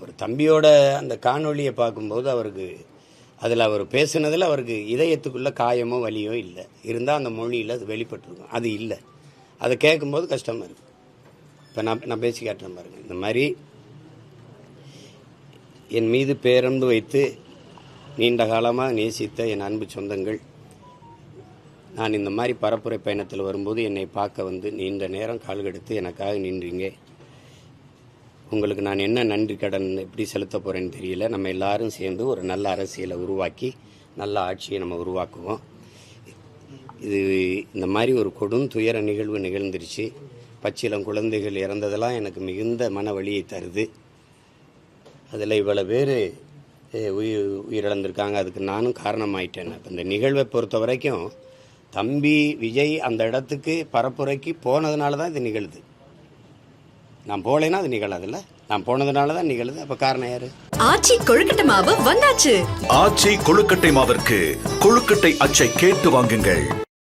அவர் தம்பியோட அந்த காணொளியை பார்க்கும்போது அவருக்கு அதில் அவர் பேசுனதில் அவருக்கு இதயத்துக்குள்ளே காயமோ வலியோ இல்லை, இருந்தால் அந்த மொழியில் அது வெளிப்பட்டுருக்கும். அது இல்லை. அதை கேட்கும்போது கஷ்டமாக இருக்குது. இப்போ நான் பேசி காட்டுறேன் பாருங்கள். இந்த மாதிரி என் மீது பேரன்பு வைத்து நீண்ட காலமாக நேசித்த என் அன்பு சொந்தங்கள், நான் இந்த மாதிரி பரப்புரை பயணத்தில் வரும்போது என்னை பார்க்க வந்து நீண்ட நேரம் கால்கெடுத்து எனக்காக நின்றீங்க. உங்களுக்கு நான் என்ன நன்றி கடன் எப்படி செலுத்த போகிறேன்னு தெரியல. நம்ம எல்லாரும் சேர்ந்து ஒரு நல்ல அரசியலை உருவாக்கி நல்ல ஆட்சியை நம்ம உருவாக்குவோம். இது இந்த மாதிரி ஒரு கொடும் துயர நிகழ்வு நிகழ்ந்துருச்சு. பச்சிலம் குழந்தைகள் இறந்ததெல்லாம் எனக்கு மிகுந்த மன வலியை தருது. அதில் இவ்வளோ பேர் உயிரிழந்திருக்காங்க. அதுக்கு நானும் காரணமாயிட்டேன். இப்போ இந்த நிகழ்வை பொறுத்த வரைக்கும் தம்பி விஜய் அந்த இடத்துக்கு பரப்புரைக்கு போனதுனால தான் இது நிகழுது. நான் போலேன்னா அது நிகழாதுல்ல. நான் போனதுனால தான் நிகழுது. அப்ப காரணம் யாரு? ஆச்சி கொழுக்கட்டை மாவு வந்தாச்சு. ஆச்சி கொழுக்கட்டை மாவிற்கு கொழுக்கட்டை அச்சை கேட்டு வாங்குங்கள்.